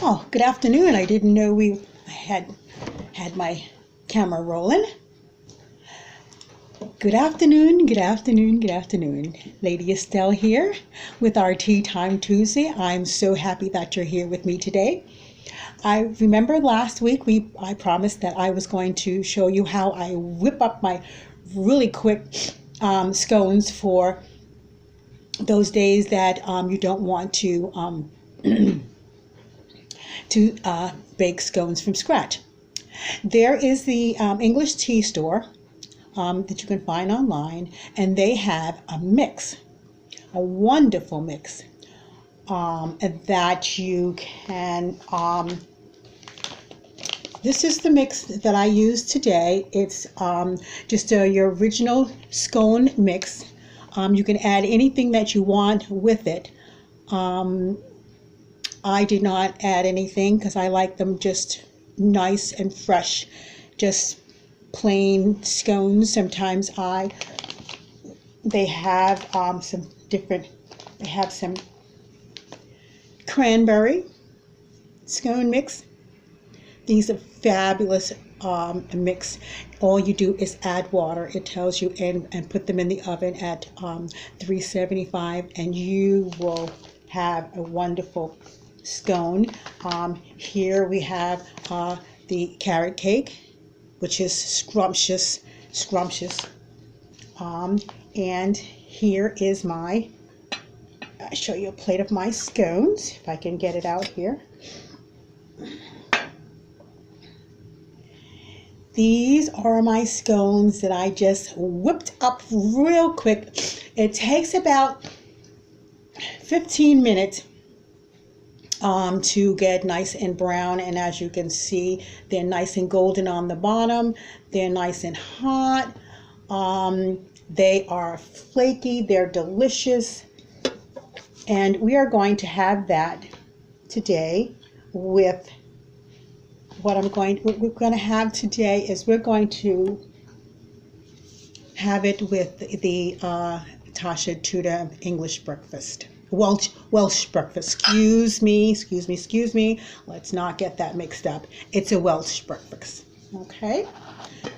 Oh, good afternoon. I didn't know we had my camera rolling. Good afternoon, good afternoon, good afternoon. Lady Estelle here with our Tea Time Tuesday. I'm so happy that you're here with me today. I remember last week I promised that I was going to show you how I whip up my really quick scones for those days that you don't want to bake scones from scratch. There is the English tea store that you can find online, and they have a mix, a wonderful mix that you can. This is the mix that I use today. It's just your original scone mix. You can add anything that you want with it. I did not add anything because I like them just nice and fresh, just plain scones. Sometimes they have some different. They have some cranberry scone mix. These are fabulous mix. All you do is add water. It tells you and put them in the oven at 375, and you will have a wonderful scone. Here we have the carrot cake, which is scrumptious. And here is I'll show you a plate of my scones, if I can get it out here. These are my scones that I just whipped up real quick. It takes about 15 minutes to get nice and brown, and as you can see, they're nice and golden on the bottom. They're nice and hot. They are flaky. They're delicious, and we are going to have that today with what we're going to have today is we're going to have it with the Tasha Tudor English breakfast. Welsh breakfast. Excuse me. Let's not get that mixed up. It's a Welsh breakfast. Okay.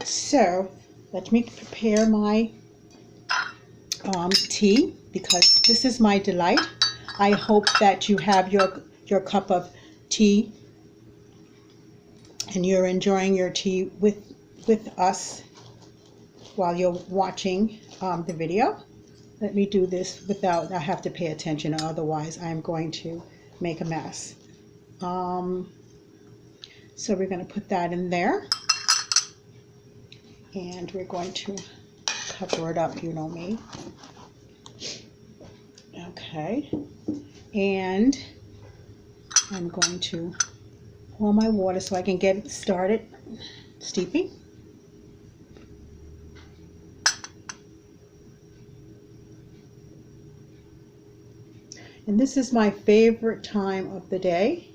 So let me prepare my tea, because this is my delight. I hope that you have your cup of tea and you're enjoying your tea with us while you're watching the video. Let me do this without, I have to pay attention, otherwise I'm going to make a mess. So we're going to put that in there, and we're going to cover it up, you know me. Okay, and I'm going to pour my water so I can get it started steeping. And this is my favorite time of the day,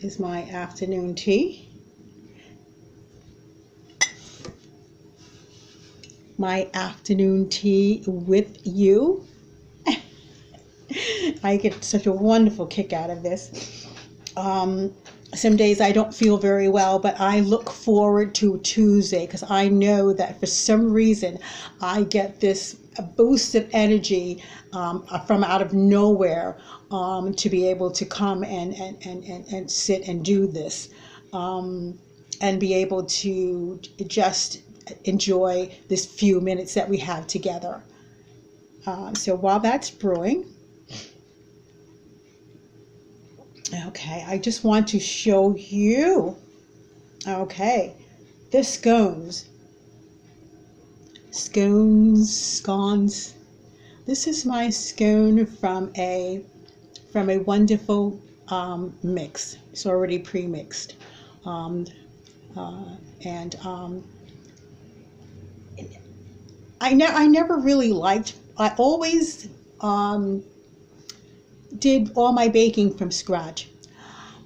is my afternoon tea. My afternoon tea with you. I get such a wonderful kick out of this. Some days I don't feel very well, but I look forward to Tuesday because I know that for some reason I get this boost of energy from out of nowhere to be able to come and sit and do this and be able to just enjoy this few minutes that we have together. So while that's brewing, okay, I just want to show you, okay, the scones. This is my scone from a wonderful mix. It's already pre-mixed, and I never really liked. I always did all my baking from scratch.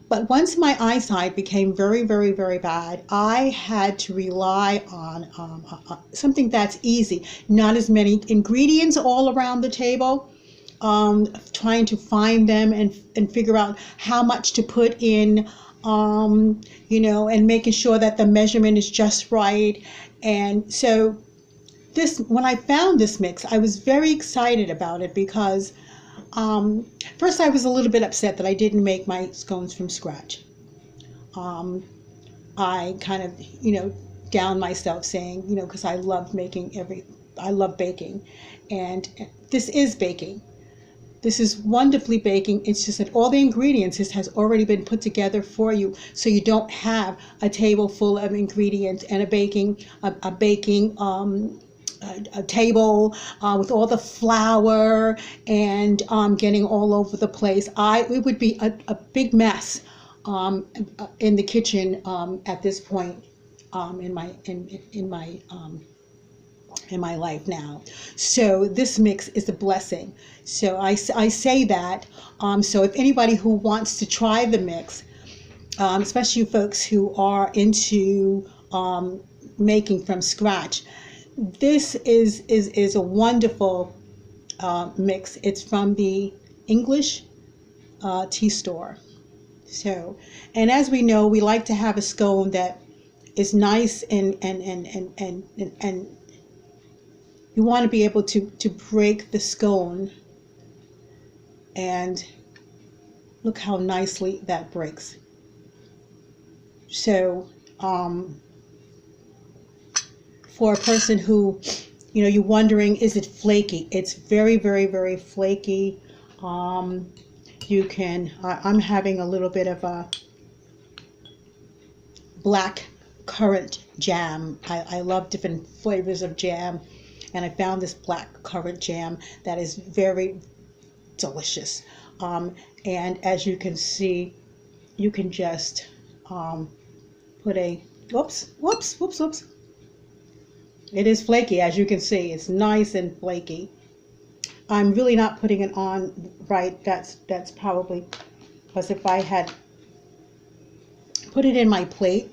But once my eyesight became very, very, very bad, I had to rely on something that's easy. Not as many ingredients all around the table, trying to find them and figure out how much to put in, you know, and making sure that the measurement is just right. And so this, when I found this mix, I was very excited about it because first I was a little bit upset that I didn't make my scones from scratch. I kind of, you know, down myself saying, you know, because I love I love baking, and this is baking. This is wonderfully baking. It's just that all the ingredients has already been put together for you, so you don't have a table full of ingredients and a baking a table with all the flour and getting all over the place. It would be a big mess in the kitchen at this point in my life now. So this mix is a blessing. So I say that. So if anybody who wants to try the mix, especially folks who are into making from scratch, this is a wonderful mix. It's from the English tea store. So, and as we know, we like to have a scone that is nice and you want to be able to break the scone, and look how nicely that breaks. So for a person who, you know, you're wondering, is it flaky? It's very, very, very flaky. You can, I'm having a little bit of a black currant jam. I love different flavors of jam, and I found this black currant jam that is very delicious. And as you can see, you can just put a, whoops. It is flaky, as you can see. It's nice and flaky. I'm really not putting it on right. That's probably because if I had put it in my plate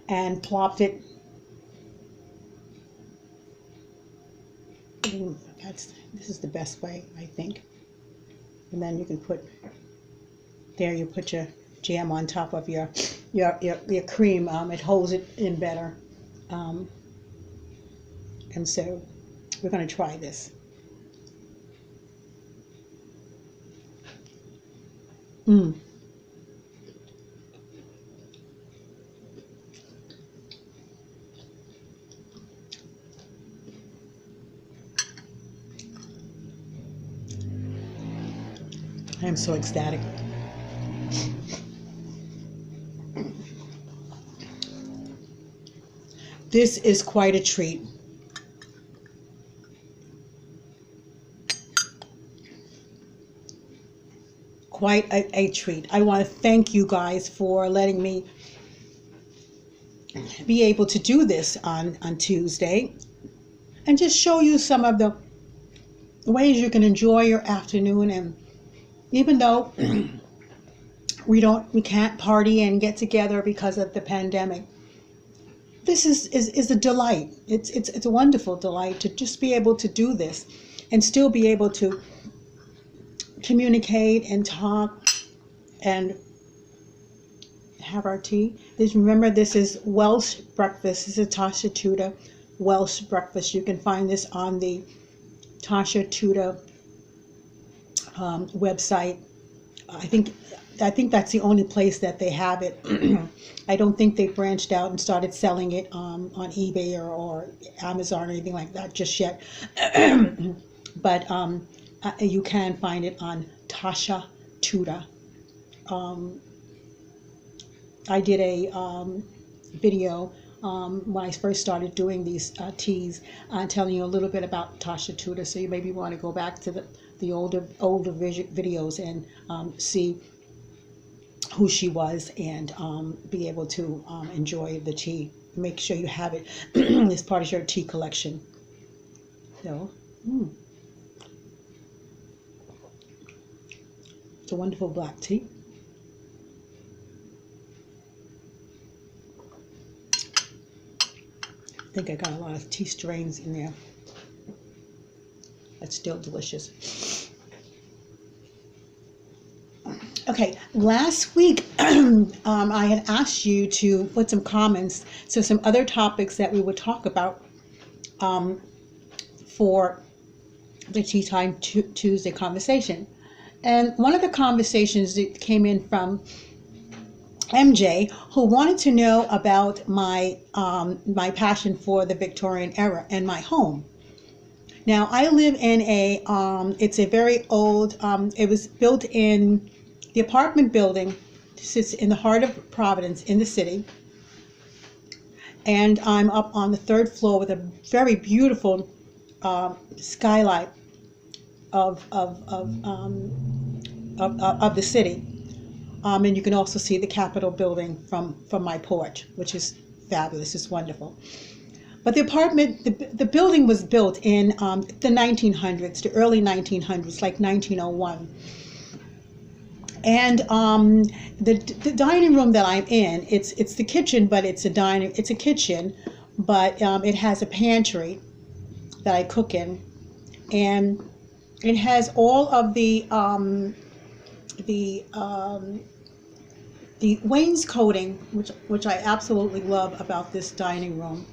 and plopped it, this is the best way, I think. And then you can put there. You put your jam on top of your cream. It holds it in better. And so we're going to try this. I am so ecstatic. This is quite a treat. Quite a treat. I want to thank you guys for letting me be able to do this on Tuesday and just show you some of the ways you can enjoy your afternoon. And even though we can't party and get together because of the pandemic, this is a delight. It's a wonderful delight to just be able to do this and still be able to communicate and talk and have our tea. Remember, this is Welsh breakfast. This is a Tasha Tuda Welsh breakfast. You can find this on the Tasha Tuda website. I think that's the only place that they have it. I don't think they branched out and started selling it on eBay or Amazon or anything like that just yet. But you can find it on Tasha Tuda. I did a video when I first started doing these teas, telling you a little bit about Tasha Tuda. So you maybe want to go back to the older videos and see who she was and be able to enjoy the tea. Make sure you have it as part of your tea collection. So, it's a wonderful black tea. I think I got a lot of tea strains in there. It's still delicious. Okay, last week I had asked you to put some comments, so some other topics that we would talk about for the Tea Time Tuesday conversation. And one of the conversations that came in from MJ, who wanted to know about my my passion for the Victorian era and my home. Now, I live in a it's a very old. It was built in the apartment building. Sits in the heart of Providence in the city, and I'm up on the third floor with a very beautiful skylight of the city. And you can also see the Capitol building from my porch, which is fabulous. It's wonderful. But the apartment, the building was built in the 1900s, the early 1900s, like 1901. And the dining room that I'm in, it's the kitchen, but it's a kitchen, but it has a pantry that I cook in, and it has all of the wainscoting, which I absolutely love about this dining room.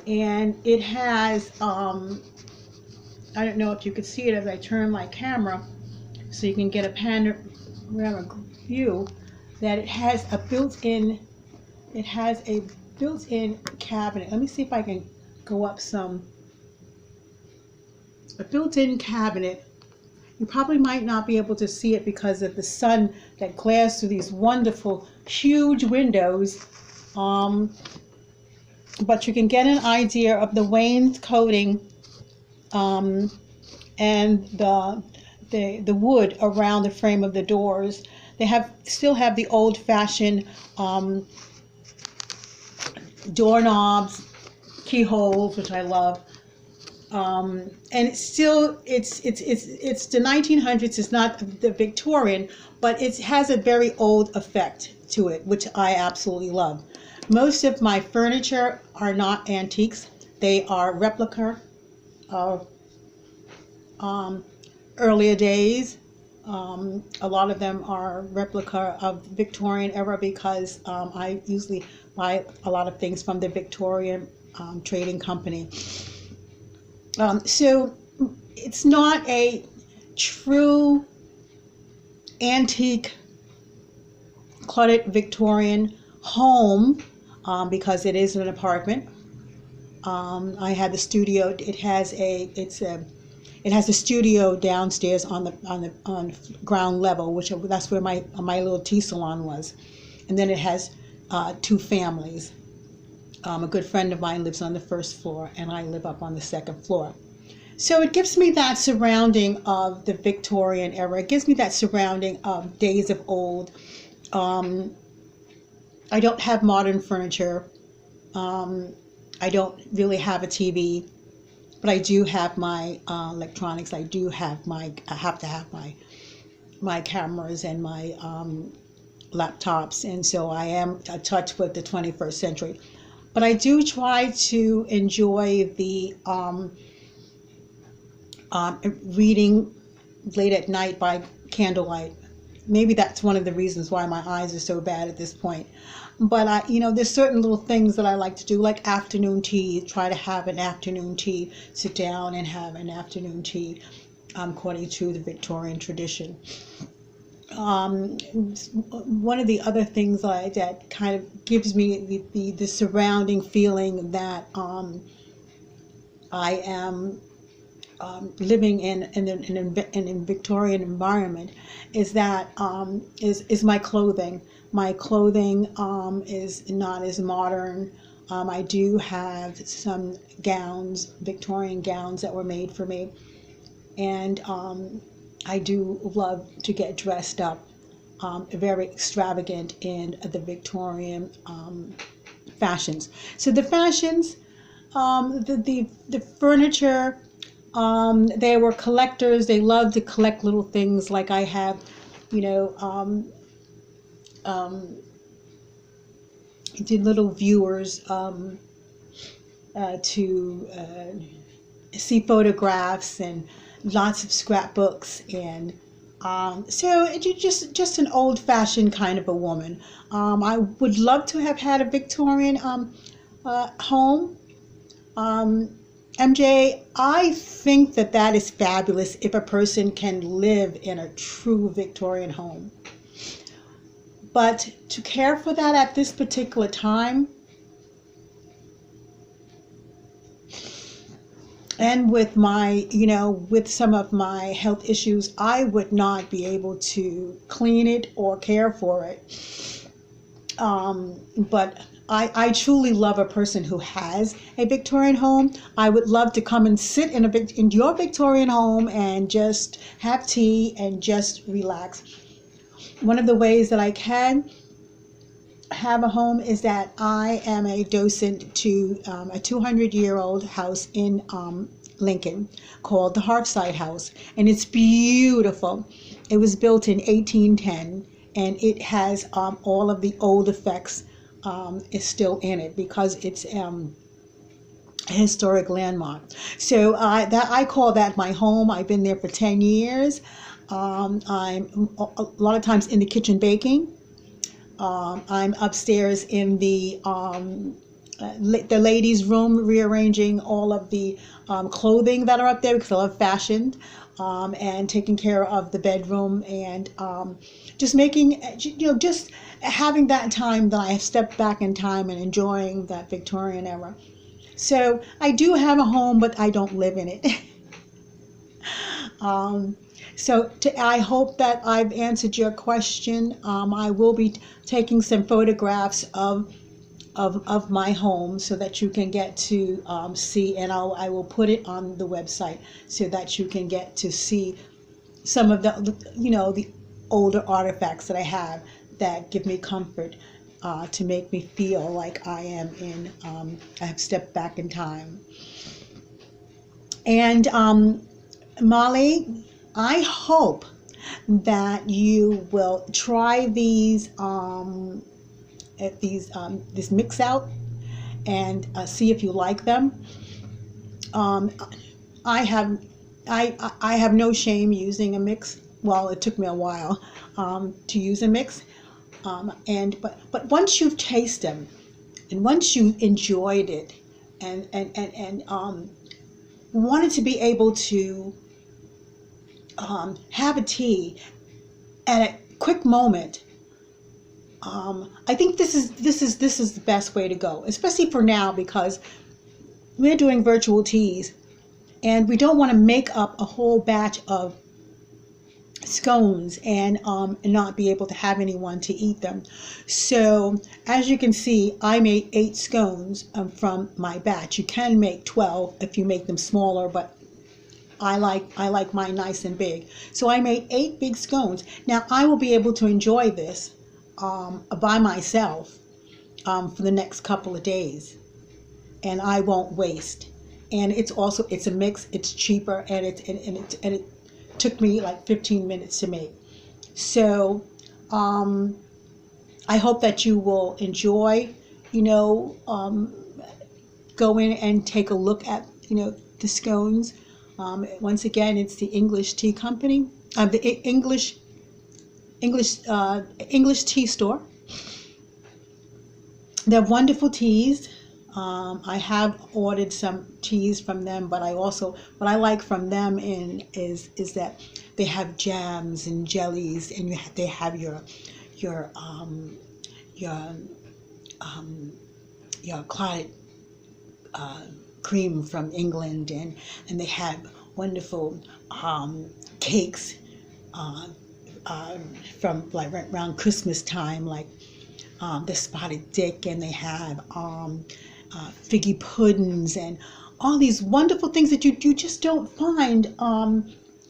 And it has, I don't know if you could see it as I turn my camera so you can get a panoramic view, that it has a built-in cabinet. Let me see if I can go up some. A built-in cabinet. You probably might not be able to see it because of the sun that glares through these wonderful, huge windows. But you can get an idea of the wainscoting and the wood around the frame of the doors. They still have the old-fashioned doorknobs, keyholes, which I love. And it's the 1900s. It's not the Victorian, but it has a very old effect to it, which I absolutely love. Most of my furniture are not antiques. They are replica of earlier days. A lot of them are replica of Victorian era because I usually buy a lot of things from the Victorian Trading Company. So it's not a true antique cluttered Victorian home because it is an apartment. I had the studio. It has a studio downstairs on ground level, that's where my little tea salon was, and then it has two families. A good friend of mine lives on the first floor, and I live up on the second floor. So it gives me that surrounding of the Victorian era. It gives me that surrounding of days of old. I don't have modern furniture. I don't really have a TV, but I do have my electronics. I have to have my cameras and my laptops, and so I am a touch with the 21st century. But I do try to enjoy the reading late at night by candlelight. Maybe that's one of the reasons why my eyes are so bad at this point. But there's certain little things that I like to do, like afternoon tea. Try to have an afternoon tea. Sit down and have an afternoon tea, according to the Victorian tradition. One of the other things that kind of gives me the surrounding feeling that I am living in a Victorian environment is that is my clothing. My clothing is not as modern. I do have some gowns, Victorian gowns that were made for me, and I do love to get dressed up, very extravagant in the Victorian fashions. So the fashions, the furniture, they were collectors. They loved to collect little things like I have, did little viewers to see photographs and lots of scrapbooks, and so just an old-fashioned kind of a woman. I would love to have had a Victorian home. MJ, I think that that is fabulous if a person can live in a true Victorian home. But to care for that at this particular time, and with my, with some of my health issues, I would not be able to clean it or care for it. But I truly love a person who has a Victorian home. I would love to come and sit in your Victorian home and just have tea and just relax. One of the ways that I can have a home is that I am a docent to a 200-year-old house in Lincoln called the Hearthside House, and it's beautiful. It was built in 1810, and it has all of the old effects is still in it because it's a historic landmark. So I call that my home. I've been there for 10 years. I'm a lot of times in the kitchen baking. I'm upstairs in the ladies' room rearranging all of the clothing that are up there because I love fashion, and taking care of the bedroom, and just making, just having that time that I have stepped back in time and enjoying that Victorian era. So I do have a home, but I don't live in it. I hope that I've answered your question. I will be taking some photographs of my home so that you can get to see, and I will put it on the website so that you can get to see some of the older artifacts that I have that give me comfort, to make me feel like I have stepped back in time. And Molly, I hope that you will try this mix out and see if you like them. I have no shame using a mix. Well, it took me a while to use a mix, but once you've tasted them, and once you enjoyed it, and wanted to be able to have a tea at a quick moment, I think this is the best way to go, especially for now, because we're doing virtual teas and we don't want to make up a whole batch of scones and not be able to have anyone to eat them. So as you can see, I made 8 scones from my batch. You can make 12 if you make them smaller, but I like mine nice and big. So I made 8 big scones. Now I will be able to enjoy this by myself for the next couple of days, and I won't waste. And it's a mix. It's cheaper, and it took me like 15 minutes to make. So I hope that you will enjoy, go in and take a look at the scones. Once again, it's the English Tea Company, the English tea store. They're wonderful teas. I have ordered some teas from them, but what I like from them is that they have jams and jellies, and they have your clotted cream from England, and they have wonderful cakes from like right around Christmas time, like the spotted dick, and they have figgy puddings and all these wonderful things that you just don't find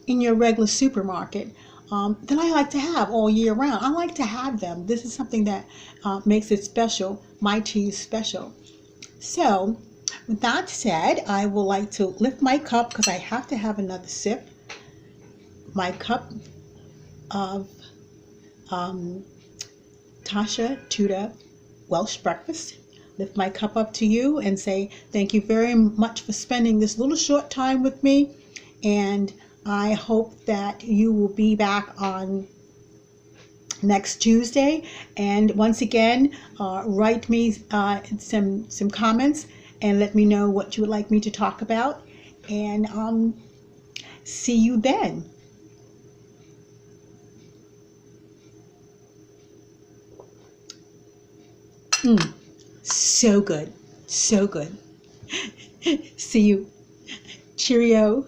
in your regular supermarket, that I like to have all year round. I like to have them. This is something that makes it special. My tea is special. So with that said, I would like to lift my cup because I have to have another sip. My cup of Tasha Tudor Welsh breakfast lift my cup up to you and say thank you very much for spending this little short time with me. And I hope that you will be back on next Tuesday. And once again, write me some comments and let me know what you would like me to talk about. And see you then. So good. So good. See you. Cheerio.